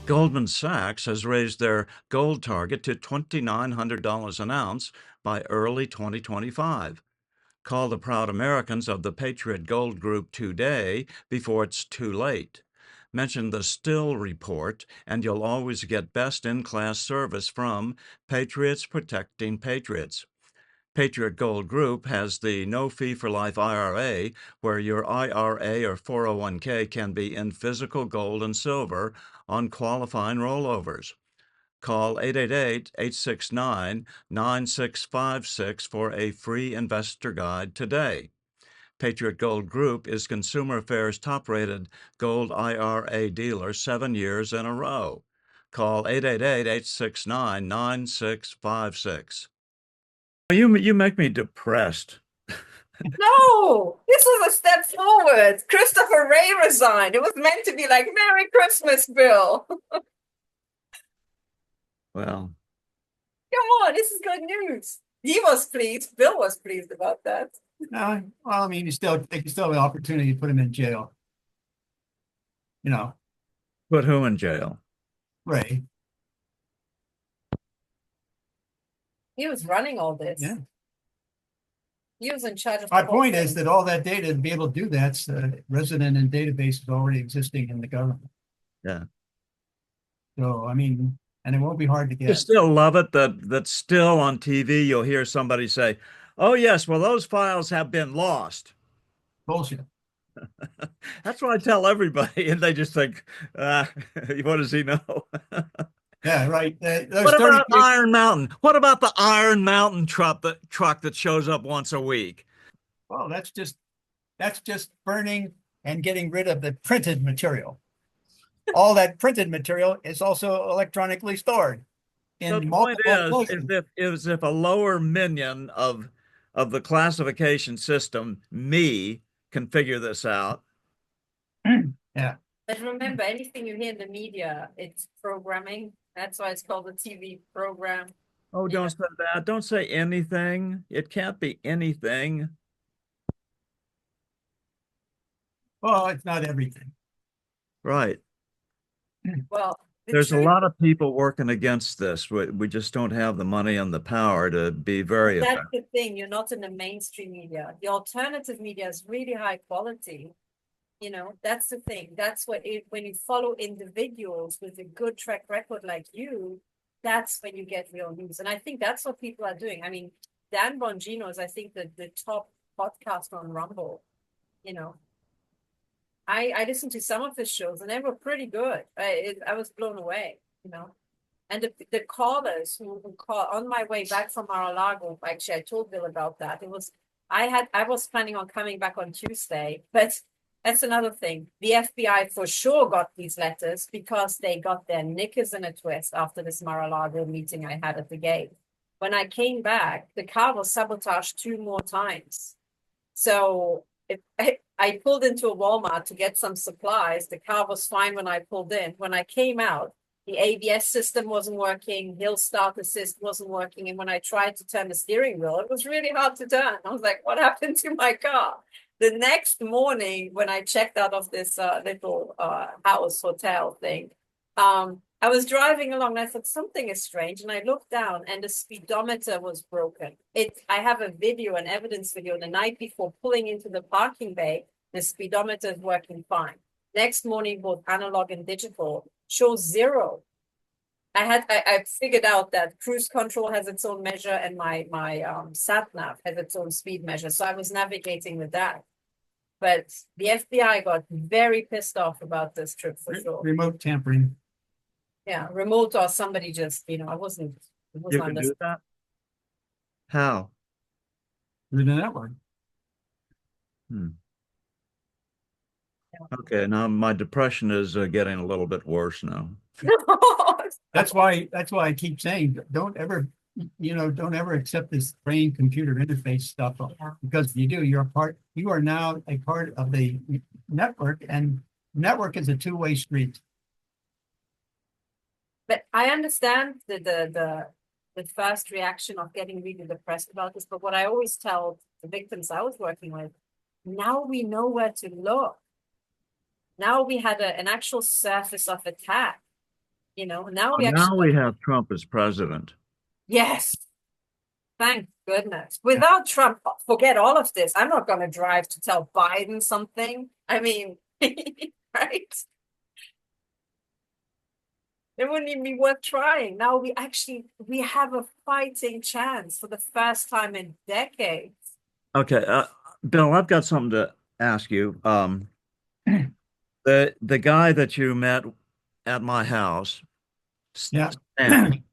Goldman Sachs has raised their gold target to $2,900 an ounce by early 2025. Call the proud Americans of the Patriot Gold Group today before it's too late. Mention the Still Report, and you'll always get best-in-class service from Patriots Protecting Patriots. Patriot Gold Group has the no fee for life IRA, where your IRA or 401k can be in physical gold and silver on qualifying rollovers. Call 888-869-9656 for a free investor guide today. Patriot Gold Group is Consumer Affairs top-rated gold IRA dealer 7 years in a row. Call 888-869-9656. You make me depressed. No, this was a step forward. Christopher Wray resigned. It was meant to be like, Merry Christmas, Bill. Well, come on, this is good news. He was pleased. Bill was pleased about that. No, well, I mean, they still have an opportunity to put him in jail. You know, put who in jail? Ray. He was running all this. Yeah. He was in charge of. My point is that all that data, to be able to do that's resident in databases already existing in the government. Yeah. So, I mean, and it won't be hard to get. You still love it that still on TV you'll hear somebody say, "Oh yes, well those files have been lost." Bullshit. That's what I tell everybody, and they just think, "What does he know?" Yeah, right. What about Iron Mountain? What about the Iron Mountain truck that shows up once a week? Well, that's just burning and getting rid of the printed material. All that printed material is also electronically stored in multiple places. Is if a lower minion of the classification system, me, can figure this out. Yeah. But remember, anything you hear in the media, it's programming. That's why it's called a TV program. Oh, don't say that. Don't say anything. It can't be anything. Well, it's not everything. Right. Well, there's a lot of people working against this. We just don't have the money and the power to be very effective. That's the thing. You're not in the mainstream media. The alternative media is really high quality. You know, that's the thing. That's what when you follow individuals with a good track record like you, that's when you get real news. And I think that's what people are doing. I mean, Dan Bongino is, I think, the top podcast on Rumble. You know, I listened to some of his shows and they were pretty good. I was blown away, you know. And the callers who call on my way back from Mar-a-Lago, actually, I told Bill about that. I was planning on coming back on Tuesday, but that's another thing. The FBI for sure got these letters because they got their knickers in a twist after this Mar-a-Lago meeting I had at the gate. When I came back, the car was sabotaged 2 more times. So I pulled into a Walmart to get some supplies. The car was fine when I pulled in. When I came out, the ABS system wasn't working. Hill start assist wasn't working. And when I tried to turn the steering wheel, it was really hard to turn. I was like, what happened to my car? The next morning, when I checked out of this little hotel thing, I was driving along and I thought something is strange. And I looked down and the speedometer was broken. I have a video, an evidence video the night before pulling into the parking bay. The speedometer is working fine. Next morning, both analog and digital shows 0. I figured out that cruise control has its own measure and my sat nav has its own speed measure. So I was navigating with that. But the FBI got very pissed off about this trip for sure. Remote tampering. Yeah, remote or somebody just, you know, it wasn't you can do that? How? Through the network. Okay, now my depression is getting a little bit worse now. That's why I keep saying don't ever accept this brain computer interface stuff, because if you do, you are now a part of the network, and network is a two-way street. But I understand the first reaction of getting really depressed about this, but what I always tell the victims I was working with, now we know where to look. Now we had an actual surface of attack. you know, now we Now actually, we have Trump as president. yes, thank goodness. Without Trump, forget all of this. I'm not going to drive to tell Biden something. I mean, right? It wouldn't even be worth trying. Now we have a fighting chance for the first time in decades. Okay, Bill, I've got something to ask you. The guy that you met at my house, Yeah. Sam,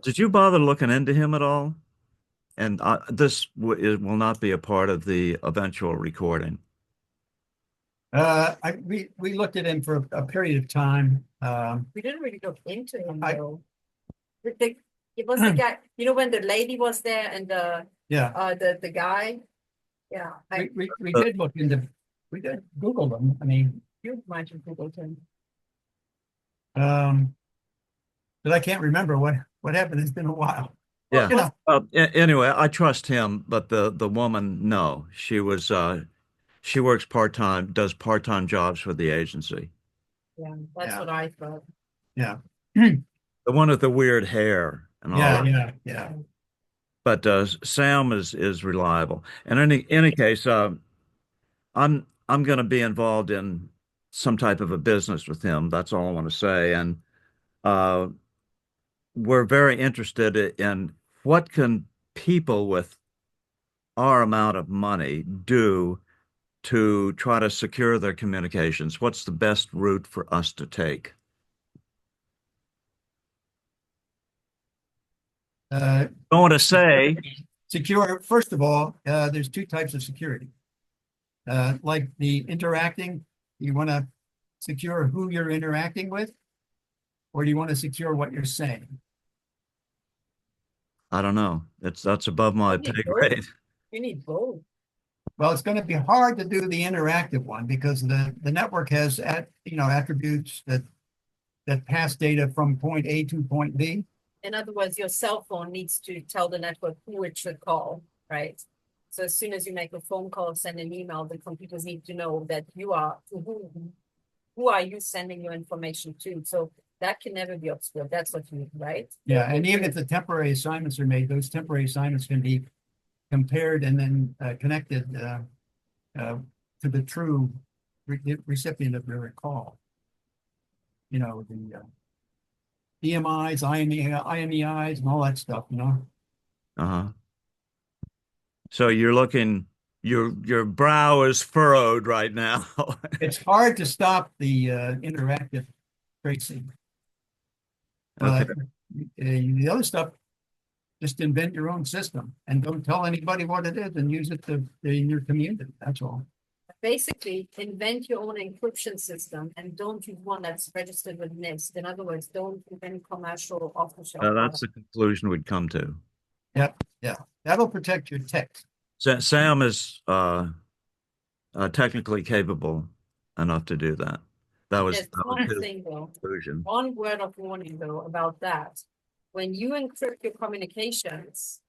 did you bother looking into him at all? And this it will not be a part of the eventual recording. We looked at him for a period of time. We didn't really look into him I- though. It was the guy, you know, when the lady was there and Yeah, the guy. Yeah, we did look into, we did Google them. I mean, you might have Googled him. but I can't remember what happened. It's been a while. Yeah. You know, Anyway, I trust him, but the woman, no, she works part-time, does part-time jobs for the agency. Yeah, that's Yeah. what I thought. yeah, The one with the weird hair and all that. yeah. But Sam is reliable. In any case, I'm going to be involved in some type of a business with him. That's all I want to say. And uh, we're very interested in what can people with our amount of money do to try to secure their communications. What's the best route for us to take? Uh, I want to say, secure. First of all, there's two types of security. Like the interacting, you want to secure who you're interacting with, or do you want to secure what you're saying? I don't know. That's above my You need pay both. grade. You need both. Well, it's going to be hard to do the interactive one because the network has attributes that pass data from point A to point B. In other words, your cell phone needs to tell the network who it should call, right? So as soon as you make a phone call, send an email, the computers need to know that you are who are you sending your information to. So that can never be obscured. That's what you need, right? Yeah, and even if the temporary assignments are made, those temporary assignments can be compared and then connected to the true recipient of your call. You know, the EMIs, IMEIs, and all that stuff, you know. Uh-huh. So you're looking, your brow is furrowed right now. It's hard to stop the interactive tracing. But Okay. the other stuff, just invent your own system and don't tell anybody what it is and use it in your community. That's all. Basically, invent your own encryption system and don't use one that's registered with NIST. In other words, don't use any commercial off-the-shelf That's product. the conclusion we'd come to. Yep, yeah. That'll protect your text. Sam is technically capable enough to do that. That was There's one his thing though, conclusion. one word of warning though about that. When you encrypt your communications,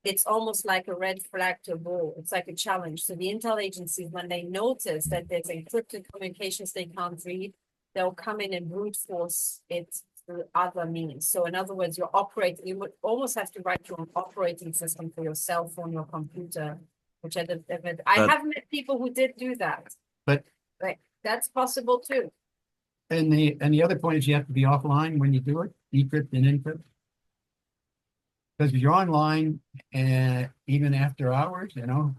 it's almost like a red flag to a bull. It's like a challenge. So the intel agencies, when they notice that there's encrypted communications they can't read, they'll come in and brute force it through other means. So in other words, you would almost have to write your own operating system for your cell phone, your computer, which I have met people who did do that. But Like that's possible too. and the other point is you have to be offline when you do it, decrypt and encrypt. Because if you're online and even after hours, you know,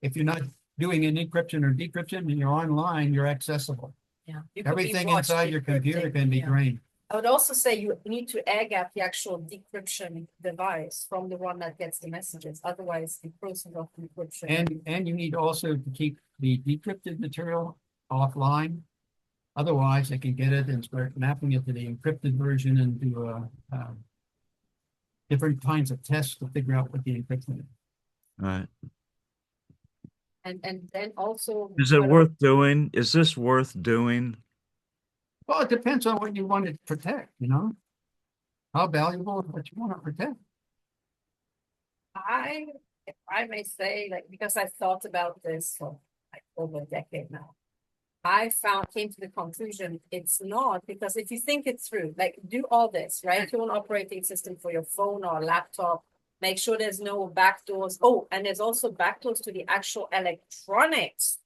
if you're not doing an encryption or decryption and you're online, you're accessible. Yeah. You could be Everything watched inside your computer decrypting, can be yeah. drained. I would also say you need to air gap the actual decryption device from the one that gets the messages. Otherwise, the process of encryption. And you need also to keep the decrypted material offline. Otherwise, they can get it and start mapping it to the encrypted version and do different kinds of tests to figure out what the encryption is. Right. And then also. Is it worth doing? Is this worth doing? Well, it depends on what you want to protect, you know? How valuable is what you want to protect? If I may say, like, because I've thought about this for like over a decade now. came to the conclusion it's not, because if you think it through, like do all this, right? Do an operating system for your phone or laptop, make sure there's no backdoors. Oh, and there's also backdoors to the actual electronics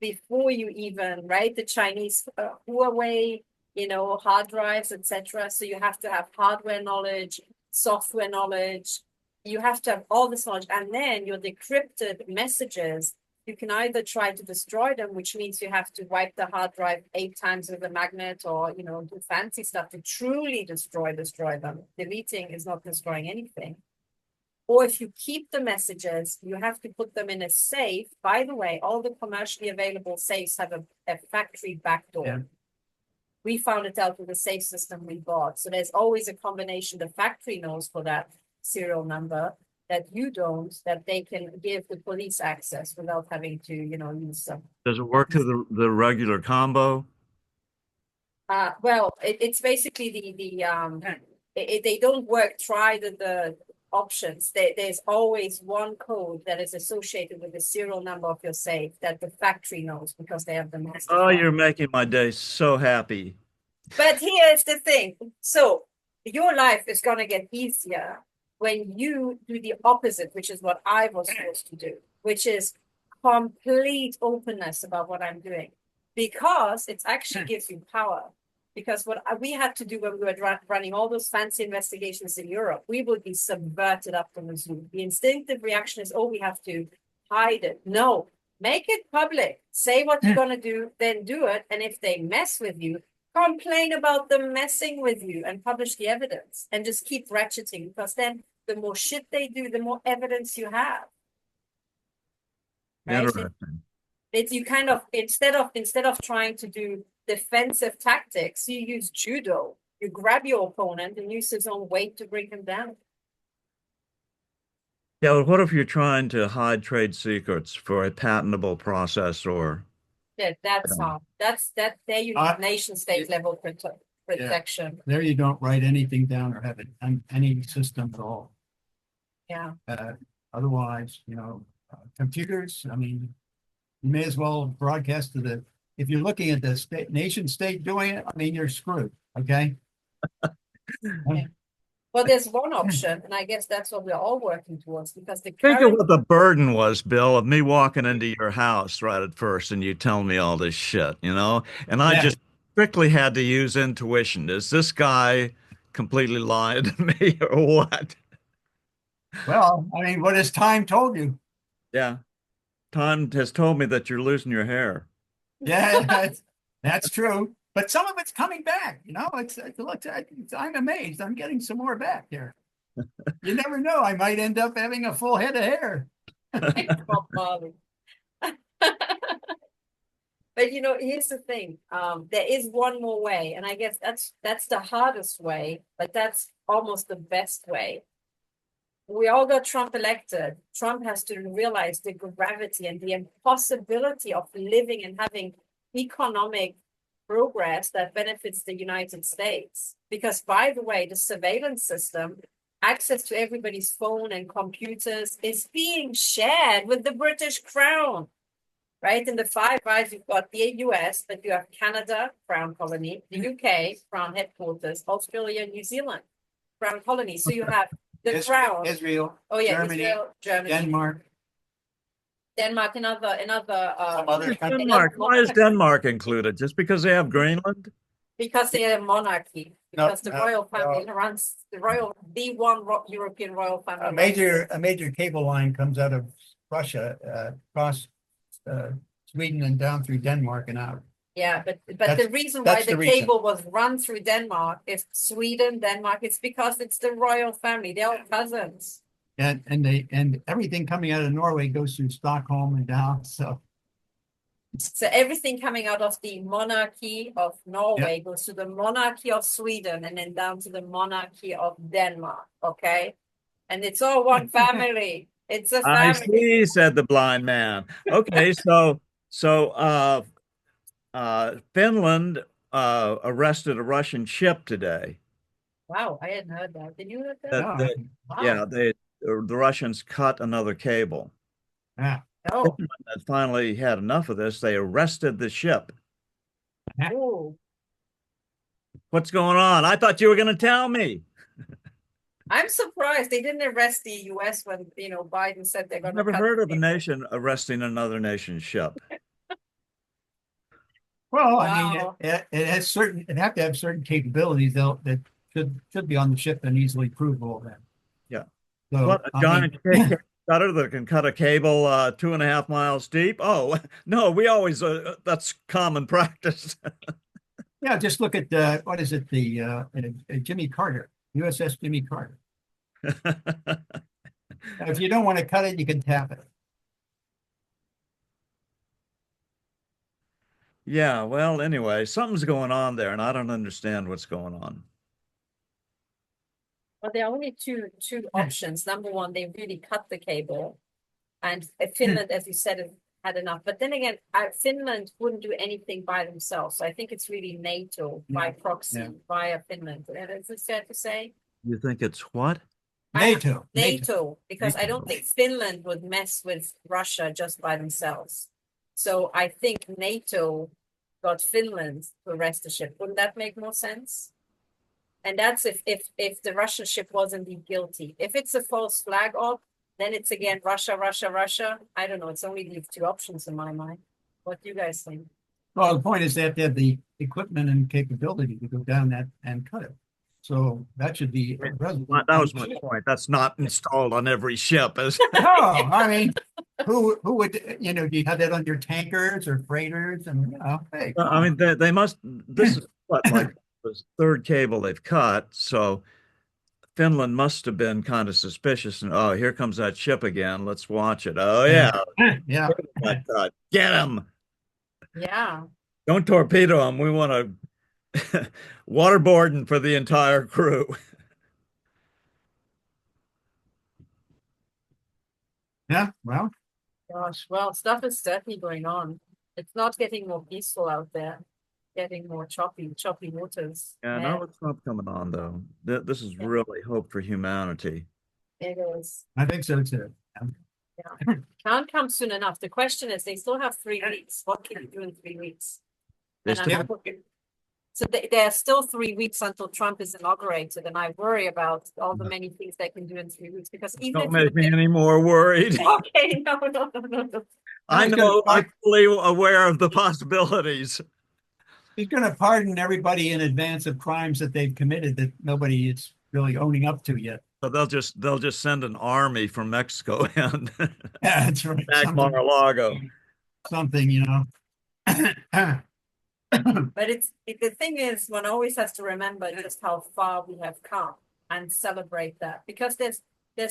before you even, right? The Chinese Huawei, hard drives, etc. So you have to have hardware knowledge, software knowledge. You have to have all this knowledge, and then your decrypted messages. You can either try to destroy them, which means you have to wipe the hard drive 8 times with a magnet, or do fancy stuff to truly destroy them. Deleting is not destroying anything. Or if you keep the messages, you have to put them in a safe. By the way, all the commercially available safes have a factory backdoor. Yeah. We found it out with the safe system we bought. So there's always a combination the factory knows for that serial number that you don't, that they can give the police access without having to, use some. Does it work to the regular combo? Well, it's basically they don't work. Try the options. There's always one code that is associated with the serial number of your safe that the factory knows because they have the master Oh, file. you're making my day so happy. But here's the thing. So your life is going to get easier when you do the opposite, which is what I was supposed to do, which is complete openness about what I'm doing, because it actually gives you power. Because what we had to do when we were running all those fancy investigations in Europe, we would be subverted up from the zoo. The instinctive reaction is, oh, we have to hide it. No, make it public. Say what you're going to do, then do it. And if they mess with you, complain about them messing with you and publish the evidence, and just keep ratcheting, because then the more shit they do, the more evidence you have. Right? Interesting. It's you kind of, instead of trying to do defensive tactics, you use judo. You grab your opponent and use his own weight to bring him down. Yeah, well, what if you're trying to hide trade secrets for a patentable process or That's not. There you need nation state level protection. There you don't write anything down or have it on any system at all. Yeah. Otherwise, computers, I mean, you may as well broadcast to if you're looking at the nation state doing it, I mean, you're screwed. Okay. Yeah. Well, there's one option, and I guess that's what we're all working towards, because the think of current, what the burden was, Bill, of me walking into your house right at first and you telling me all this shit, and I just strictly had to use intuition. Is this guy completely lying to me or what? Well, I mean, what has time told you? Yeah. Time has told me that you're losing your hair. Yeah, that's true. But some of it's coming back. I'm amazed. I'm getting some more back here. You never know. I might end up having a full head of hair. But here's the thing. There is one more way, and I guess that's the hardest way, but that's almost the best way. We all got Trump elected. Trump has to realize the gravity and the impossibility of living and having economic progress that benefits the United States. Because, by the way, the surveillance system, access to everybody's phone and computers, is being shared with the British Crown. Right? In the Five Eyes, you've got the US, but you have Canada, Crown Colony, the UK, Crown Headquarters, Australia, New Zealand, Crown Colony. So you have the Crown. Israel. Oh, yeah, Germany, Israel, Germany. Denmark, another some other countries. Denmark. Why is Denmark included? Just because they have Greenland? Because they are a monarchy. Because the No, royal family runs the one European royal family. A major cable line comes out of Russia, across Sweden and down through Denmark and out. Yeah, but the reason why the cable was run through Denmark is Sweden, Denmark. It's because it's the royal family. They're all cousins. And everything coming out of Norway goes through Stockholm and down. So everything coming out of the monarchy of Norway goes to the monarchy of Sweden and then down to the monarchy of Denmark. Okay, and it's all one family. It's a family. I see, said the blind man. Okay, so Finland arrested a Russian ship today. Wow, I hadn't heard that. Did you hear that? Wow. Yeah, the Russians cut another cable. Yeah. Oh. Finland finally had enough of this. They arrested the ship. Ooh, What's going on? I thought you were going to tell me. I'm surprised they didn't arrest the US when, Biden said they're I've going to never cut heard the of a cable. nation arresting another nation's ship. Well, I mean, Wow. it has certain, it have to have certain capabilities though that should be on the ship and easily provable then. Yeah. So, What, a I giant mean, cutter that can cut a cable 2.5 miles deep? Oh, no, we always, that's common practice. yeah, just look at, what is it, the, Jimmy Carter, USS Jimmy Carter. If you don't want to cut it, you can tap it. Yeah, well, anyway, something's going on there, and I don't understand what's going on. Well, there are only two options. Number one, they really cut the cable, and Finland, as you said, had enough. But then again, Finland wouldn't do anything by themselves. So I think it's really NATO by proxy via Finland. Is it fair to say? You think it's what? NATO. NATO, because I NATO. don't think Finland would mess with Russia just by themselves. So I think NATO got Finland to arrest the ship. Wouldn't that make more sense? And that's if the Russian ship was indeed guilty. If it's a false flag op, then it's again Russia, Russia, Russia. I don't know. It's only these two options in my mind. What do you guys think? Well, the point is they have to have the equipment and capability to go down that and cut it. So that should be. That was my point. That's not installed on every ship. No, I mean, who would, do you have that on your tankers or freighters? And, hey, I mean, they must, this is what, like the third cable they've cut. So Finland must have been kind of suspicious. And, oh, here comes that ship again. Let's watch it. Oh, yeah. yeah. Get him. Yeah. Don't torpedo him. We want to waterboarding for the entire crew. Yeah, well, Gosh, well, stuff is certainly going on. It's not getting more peaceful out there, getting more choppy waters. Yeah, now it's not coming on, though. This is really hope for humanity. It is. I think so too. Yeah. Can't come soon enough. The question is, they still have 3 weeks. What can you do in 3 weeks? They And still, so there are still 3 weeks until Trump is inaugurated, and I worry about all the many things they can do in 3 weeks, because even don't if make me any more worried. okay, no. I know, I'm fully aware of the possibilities. He's going to pardon everybody in advance of crimes that they've committed that nobody is really owning up to yet. So they'll just send an army from Mexico and Yeah, that's right. back Mar-a-Lago. Something. But the thing is, one always has to remember just how far we have come and celebrate that, because there's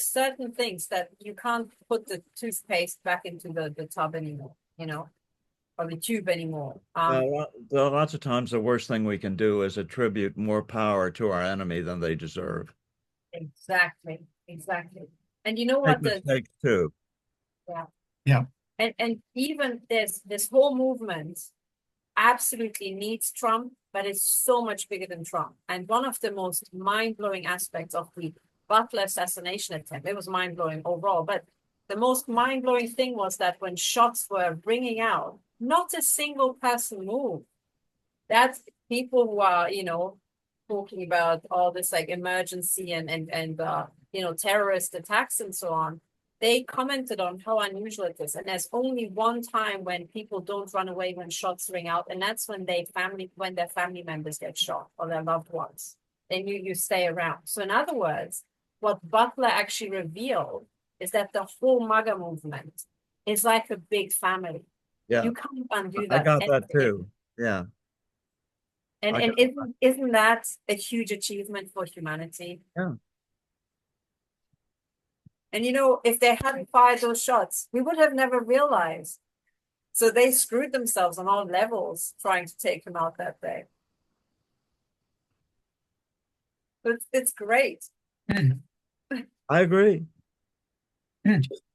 certain things that you can't put the toothpaste back into the tub anymore, or the tube anymore. Lots of times the worst thing we can do is attribute more power to our enemy than they deserve. Exactly. And you know what? Make mistakes too. Yeah. And even this whole movement absolutely needs Trump, but it's so much bigger than Trump. And one of the most mind-blowing aspects of the Butler assassination attempt, it was mind-blowing overall, but the most mind-blowing thing was that when shots were ringing out, not a single person moved. That's people who are, talking about all this like emergency and terrorist attacks and so on. They commented on how unusual it is. And there's only one time when people don't run away when shots ring out, and that's when their family members get shot or their loved ones. Then you stay around. So in other words, what Butler actually revealed is that the whole MAGA movement is like a big family. Yeah. You can't undo that. I got that too. Yeah. And isn't that a huge achievement for humanity? Yeah. And if they hadn't fired those shots, we would have never realized. So they screwed themselves on all levels trying to take him out that day. But it's great. I agree.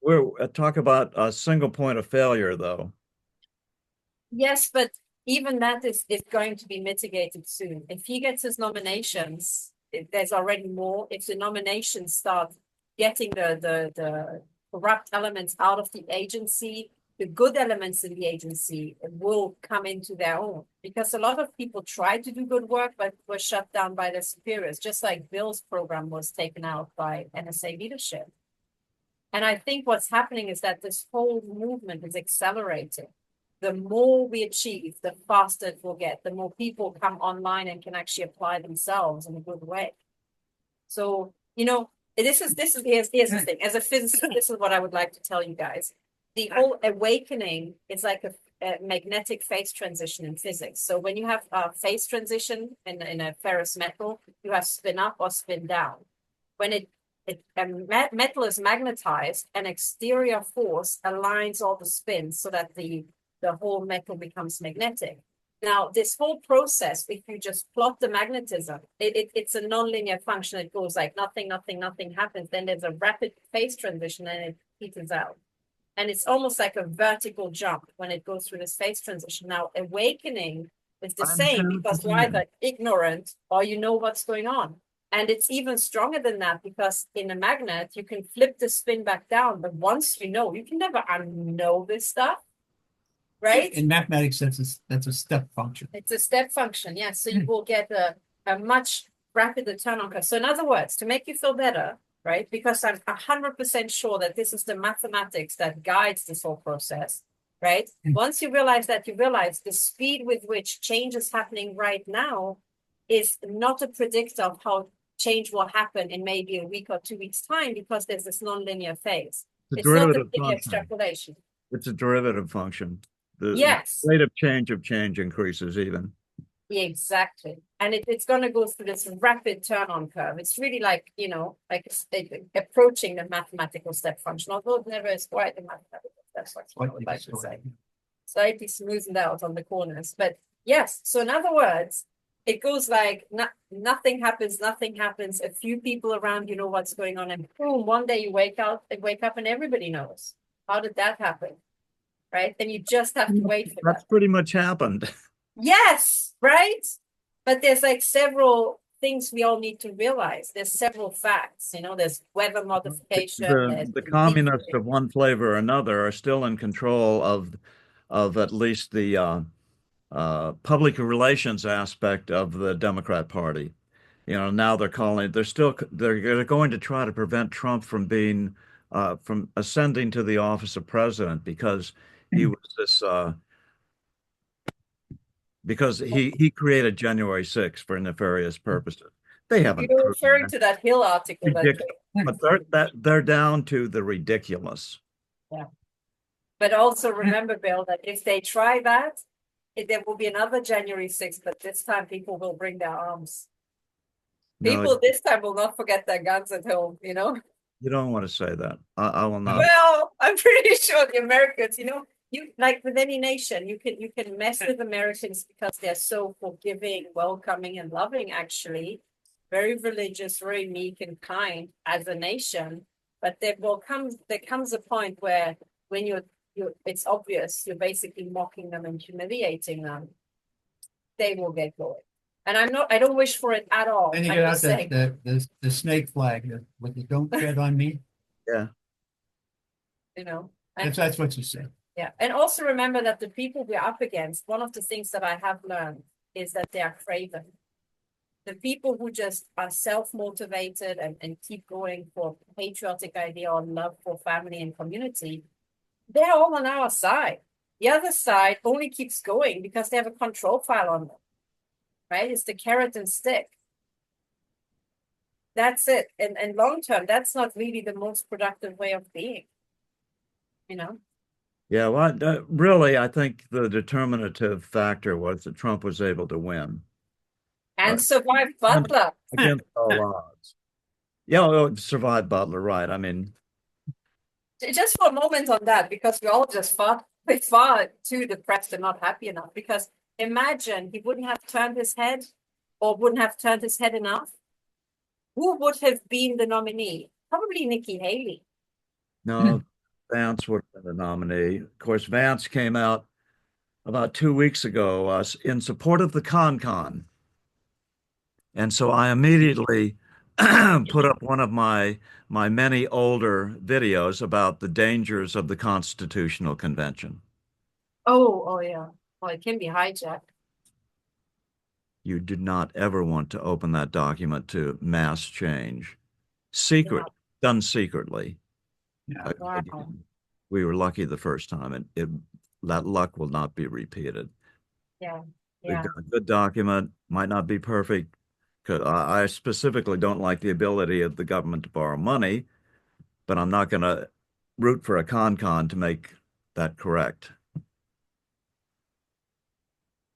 We're talk about a single point of failure, though. Yes, but even that is going to be mitigated soon. If he gets his nominations, there's already more. If the nominations start getting the corrupt elements out of the agency, the good elements in the agency will come into their own, because a lot of people tried to do good work, but were shut down by their superiors, just like Bill's program was taken out by NSA leadership. And I think what's happening is that this whole movement is accelerating. The more we achieve, the faster it will get, the more people come online and can actually apply themselves in a good way. So, you know, here's the thing. As a physicist, this is what I would like to tell you guys. The whole awakening is like a magnetic phase transition in physics. So when you have a phase transition in a ferrous metal, you have spin up or spin down. When metal is magnetized, an exterior force aligns all the spins so that the whole metal becomes magnetic. Now, this whole process, if you just plot the magnetism, it's a nonlinear function. It goes like nothing happens. Then there's a rapid phase transition and it peters out. And it's almost like a vertical jump when it goes through this phase transition. Now, awakening is the same, because you're either ignorant or you know what's going on. And it's even stronger than that, because in a magnet, you can flip the spin back down. But once you know, you can never unknow this stuff. Right? In mathematics, that's a step function. It's a step function, yeah. So you will get a much rapider turn on curve. So in other words, to make you feel better, right? Because I'm 100% sure that this is the mathematics that guides this whole process, right? Once you realize that, you realize the speed with which change is happening right now is not a predictor of how change will happen in maybe a week or 2 weeks' time, because there's this nonlinear phase. It's not a linear extrapolation. It's a derivative function. The Yes. rate of change increases even. Yeah, exactly. And it's going to go through this rapid turn on curve. It's really like, you know, like approaching the mathematical step function, although it never is quite the mathematical step function, I would like to say. Slightly smoothened out on the corners. But yes, so in other words, it goes like nothing happens. A few people around you know what's going on, and boom, one day you wake up and everybody knows. How did that happen? Right? And you just have to wait for that. That's pretty much happened. Yes, right? But there's like several things we all need to realize. There's several facts, you know, there's weather modification. The communists of one flavor or another are still in control of at least the public relations aspect of the Democrat Party. You know, now they're going to try to prevent Trump from being from ascending to the office of president, because he was this because he created January 6th for nefarious purposes. They haven't. You're referring to that Hill article. But they're down to the ridiculous. Yeah. But also remember, Bill, that if they try that, there will be another January 6th, but this time people will bring their arms. People this time will not forget their guns at home, you know? You don't want to say that. I will not. Well, I'm pretty sure the Americans, you know, you like with any nation, you can mess with Americans because they're so forgiving, welcoming, and loving, actually. Very religious, very meek and kind as a nation. But there comes a point where when it's obvious you're basically mocking them and humiliating them, they will get going. And I don't wish for it at all. And you get out the snake flag with the "Don't tread on me." Yeah. You know. That's what you say. Yeah. And also remember that the people we're up against, one of the things that I have learned is that they are craven. The people who just are self-motivated and keep going for patriotic idea or love for family and community, they're all on our side. The other side only keeps going because they have a control file on them. Right? It's the carrot and stick. That's it. And long term, that's not really the most productive way of being. You know? Yeah, well, really, I think the determinative factor was that Trump was able to win. And survive Butler. Against all odds. Yeah, well, survive Butler, right. I mean. Just for a moment on that, because we all just far too depressed and not happy enough. Because imagine he wouldn't have turned his head, or wouldn't have turned his head enough. Who would have been the nominee? Probably Nikki Haley. No, Vance would have been the nominee. Of course, Vance came out about 2 weeks ago in support of the con. And so I immediately put up one of my many older videos about the dangers of the Constitutional Convention. Oh, yeah. Well, it can be hijacked. You do not ever want to open that document to mass change. Yeah. Done secretly. Yeah. Wow. Again, we were lucky the first time, and that luck will not be repeated. Yeah. We've Yeah. got a good document, might not be perfect, because I specifically don't like the ability of the government to borrow money, but I'm not going to root for a con to make that correct,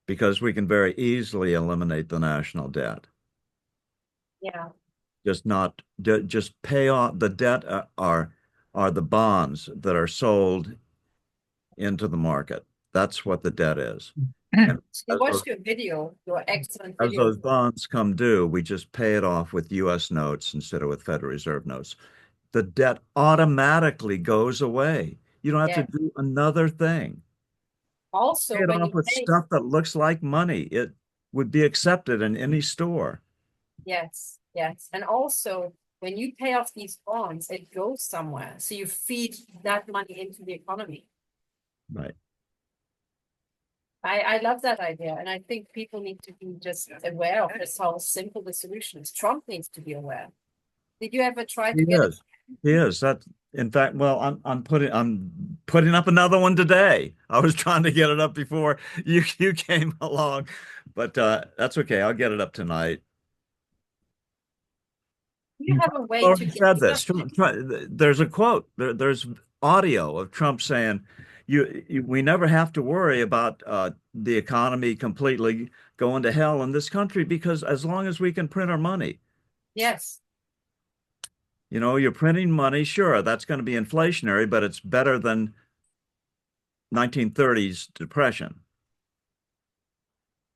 because we can very easily eliminate the national debt. Yeah. Just pay off the debt. Are the bonds that are sold into the market. That's what the debt is. And I watched your video, your excellent as video. those bonds come due, we just pay it off with US notes instead of with Federal Reserve notes. The debt automatically goes away. You don't have Yeah. to do another thing. Also, Pay it when off you with pay, stuff that looks like money. It would be accepted in any store. yes, yes. And also, when you pay off these bonds, it goes somewhere. So you feed that money into the economy. Right. I love that idea. And I think people need to be just aware of this, how simple the solution is. Trump needs to be aware. Did you ever try He to get it? is. He is. That in fact, well, I'm putting up another one today. I was trying to get it up before you came along, but that's okay. I'll get it up tonight. You have a way to Already get said this. stuff. There's a quote. There's audio of Trump saying, we never have to worry about the economy completely going to hell in this country because as long as we can print our money." Yes. You know, you're printing money, sure, that's going to be inflationary, but it's better than 1930s depression.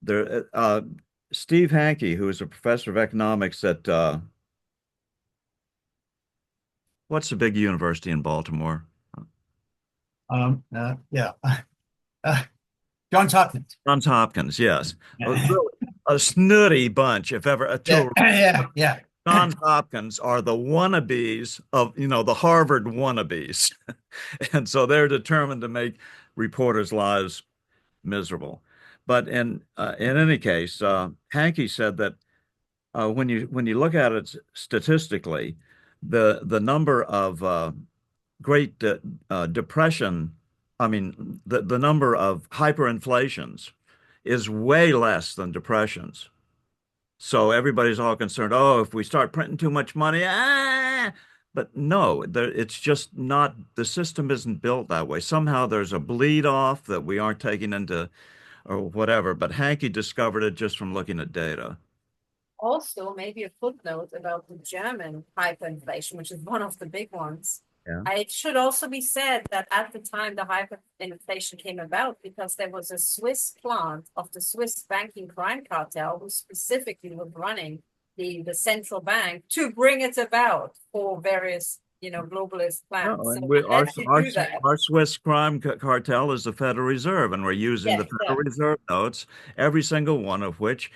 There, Steve Hanke, who is a professor of economics at what's the big university in Baltimore? Yeah. Johns Hopkins. Johns Hopkins, yes. Yeah. A snooty bunch, if ever. Yeah. Johns Hopkins are the wannabes of, the Harvard wannabes. And so they're determined to make reporters' lives miserable. But in any case, Hanke said that when you look at it statistically, the number of Great Depression, I mean, the number of hyperinflations is way less than depressions. So everybody's all concerned, oh, if we start printing too much money, But no, it's just not, the system isn't built that way. Somehow there's a bleed off that we aren't taking into or whatever. But Hanke discovered it just from looking at data. Also, maybe a footnote about the German hyperinflation, which is one of the big ones. Yeah. It should also be said that at the time the hyperinflation came about because there was a Swiss plant of the Swiss banking crime cartel who specifically was running the central bank to bring it about for various, globalist plans. No, and So we, unless you do that, our Swiss crime cartel is the Federal Reserve, and we're using the yes, Federal Reserve notes, every single one of which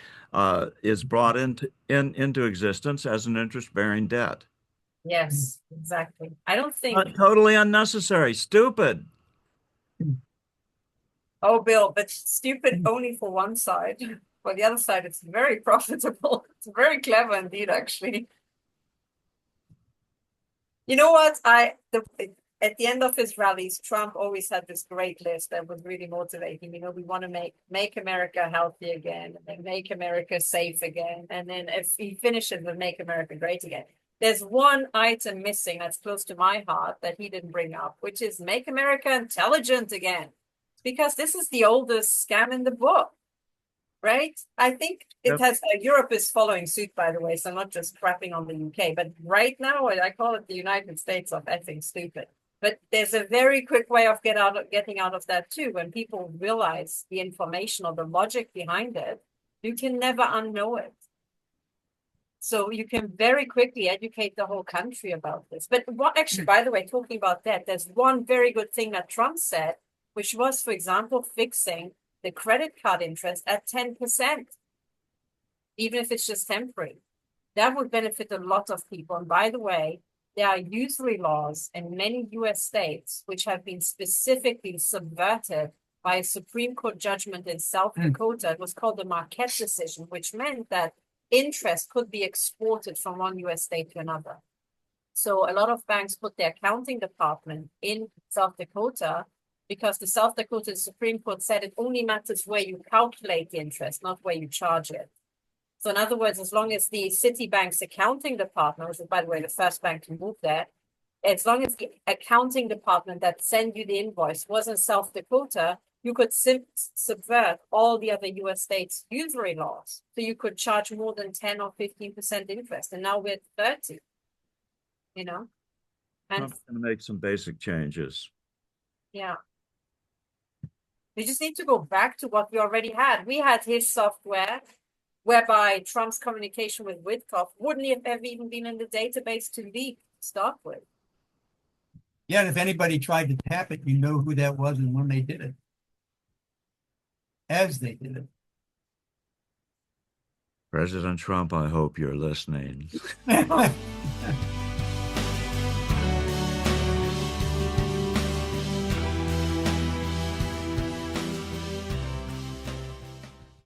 is brought into existence as an interest-bearing debt. yes, exactly. I don't think. Totally unnecessary, stupid. Oh, Bill, but stupid only for one side. For the other side, it's very profitable. It's very clever indeed, actually. You know what? At the end of his rallies, Trump always had this great list that was really motivating. We want to make America healthy again, and then make America safe again. And then if he finishes with make America great again. There's one item missing that's close to my heart that he didn't bring up, which is make America intelligent again. Because this is the oldest scam in the book, right? I think it has, Europe is following suit, by the way, so I'm not just crapping on the UK, but right now I call it the United States of effing stupid. But there's a very quick way of getting out of that too. When people realize the information or the logic behind it, you can never unknow it. So you can very quickly educate the whole country about this. But actually, by the way, talking about that, there's one very good thing that Trump said, which was, for example, fixing the credit card interest at 10%, even if it's just temporary. That would benefit a lot of people. And by the way, there are usury laws in many US states which have been specifically subverted by a Supreme Court judgment in South Dakota. It was called the Marquette decision, which meant that interest could be exported from one US state to another. So a lot of banks put their accounting department in South Dakota because the South Dakota Supreme Court said it only matters where you calculate the interest, not where you charge it. So in other words, as long as the Citibank's accounting department, which is, by the way, the first bank to move there, as long as the accounting department that sent you the invoice was in South Dakota, you could subvert all the other US states' usury laws. So you could charge more than 10 or 15% interest. And now we're at 30, you know? And Trump's going to make some basic changes. yeah. We just need to go back to what we already had. We had his software whereby Trump's communication with Witkoff wouldn't have ever even been in the database to leak to start with. Yeah, and if anybody tried to tap it, you know who that was and when they did it. As they did it. President Trump, I hope you're listening.